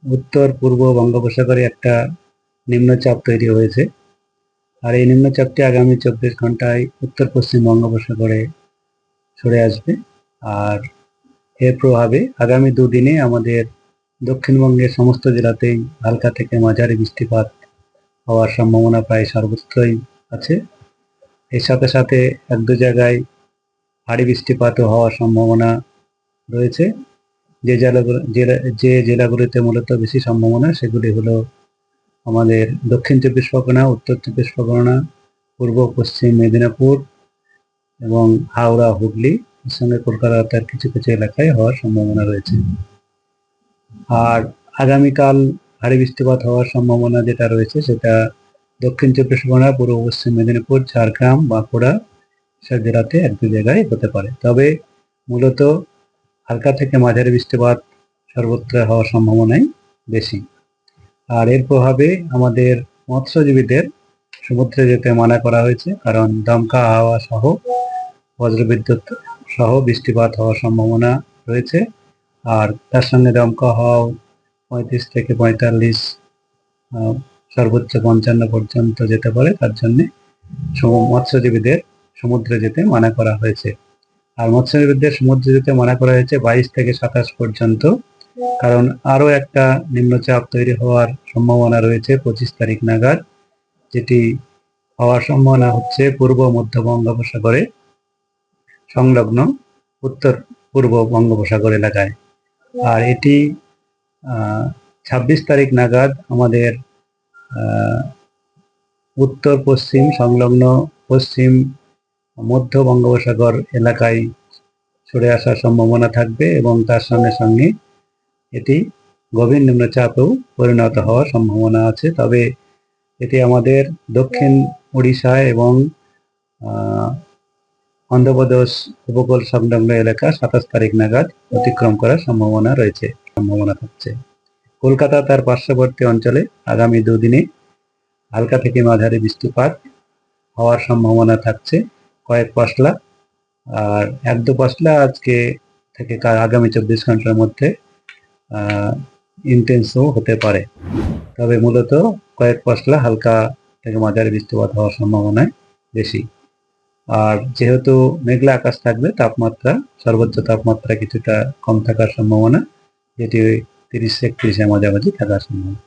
উত্তর পূর্ব বঙ্গোপসাগরে একটা নিম্নচাপ তৈরি হয়েছে। আর এই নিম্নচাপটি আগামী 24 ঘন্টায় উত্তর পশ্চিম বঙ্গোপসাগরে সরে আসবে। আর এর প্রভাবে আগামী দুদিনে আমাদের দক্ষিণবঙ্গের সমস্ত জেলাতেই হালকা থেকে মাঝারি বৃষ্টিপাত হওয়ার সম্ভাবনা প্রায় সর্বত্রই আছে। এর সাথে সাথে এক দু জায়গায় ভারী বৃষ্টিপাতও হওয়ার সম্ভাবনা রয়েছে। যে জেলাগুলিতে মূলত বেশি সম্ভাবনা সেগুলি হলো আমাদের দক্ষিণ চব্বিশ পরগনা, উত্তর চব্বিশ পরগনা, পূর্ব পশ্চিম মেদিনীপুর এবং হাওড়া, হুগলি, এর সঙ্গে কলকাতার কিছু কিছু এলাকায় হওয়ার সম্ভাবনা রয়েছে। আর আগামীকাল ভারী বৃষ্টিপাত হওয়ার সম্ভাবনা যেটা রয়েছে সেটা দক্ষিণ চব্বিশ পরগনা, পূর্ব পশ্চিম মেদিনীপুর, ঝাড়গ্রাম, বাঁকুড়া সব জেলাতে এক দু জায়গায় হতে পারে। তবে মূলত হালকা থেকে মাঝারি বৃষ্টিপাত সর্বত্র হওয়ার সম্ভাবনাই বেশি। আর এর প্রভাবে আমাদের মৎস্যজীবীদের সমুদ্রে যেতে মানা করা হয়েছে, কারণ দমকা হাওয়া সহ বজ্রবিদ্যুৎ সহ বৃষ্টিপাত হওয়ার সম্ভাবনা রয়েছে। আর তার সঙ্গে দমকা হাওয়াও 35 থেকে 45, সর্বোচ্চ 55 পর্যন্ত যেতে পারে। তার জন্যে মৎস্যজীবীদের সমুদ্রে যেতে মানা করা হয়েছে। আর মৎস্যজীবীদের সমুদ্রে যেতে মানা করা হয়েছে 22 থেকে 27 পর্যন্ত, কারণ আরো একটা নিম্নচাপ তৈরি হওয়ার সম্ভাবনা রয়েছে 25 তারিখ নাগাদ, যেটি হওয়ার সম্ভাবনা হচ্ছে পূর্ব মধ্য বঙ্গোপসাগরে সংলগ্ন উত্তর পূর্ব বঙ্গোপসাগর এলাকায়। আর এটি 26 তারিখ নাগাদ আমাদের উত্তর পশ্চিম সংলগ্ন পশ্চিম মধ্য বঙ্গোপসাগর এলাকায় সরে আসার সম্ভাবনা থাকবে এবং তার সঙ্গে সঙ্গে এটি গভীর নিম্নচাপেও পরিণত হওয়ার সম্ভাবনা আছে। তবে এটি আমাদের দক্ষিণ উড়িষ্যা এবং অন্ধ্রপ্রদেশ উপকূল সংলগ্ন এলাকা 27 তারিখ নাগাদ অতিক্রম করার সম্ভাবনা থাকছে। কলকাতা তার পার্শ্ববর্তী অঞ্চলে আগামী দুদিনে হালকা থেকে মাঝারি বৃষ্টিপাত হওয়ার সম্ভাবনা থাকছে কয়েক পশলা। আর এক দু পশলা আজকে থেকে আগামী 24 ঘন্টার মধ্যে ইন্টেন্সও হতে পারে। তবে মূলত কয়েক পশলা হালকা থেকে মাঝারি বৃষ্টিপাত হওয়ার সম্ভাবনা বেশি। আর যেহেতু মেঘলা আকাশ থাকবে, সর্বোচ্চ তাপমাত্রা কিছুটা কম থাকার সম্ভাবনা, যেটি 30-31 মাঝামাঝি থাকার সম্ভাবনা।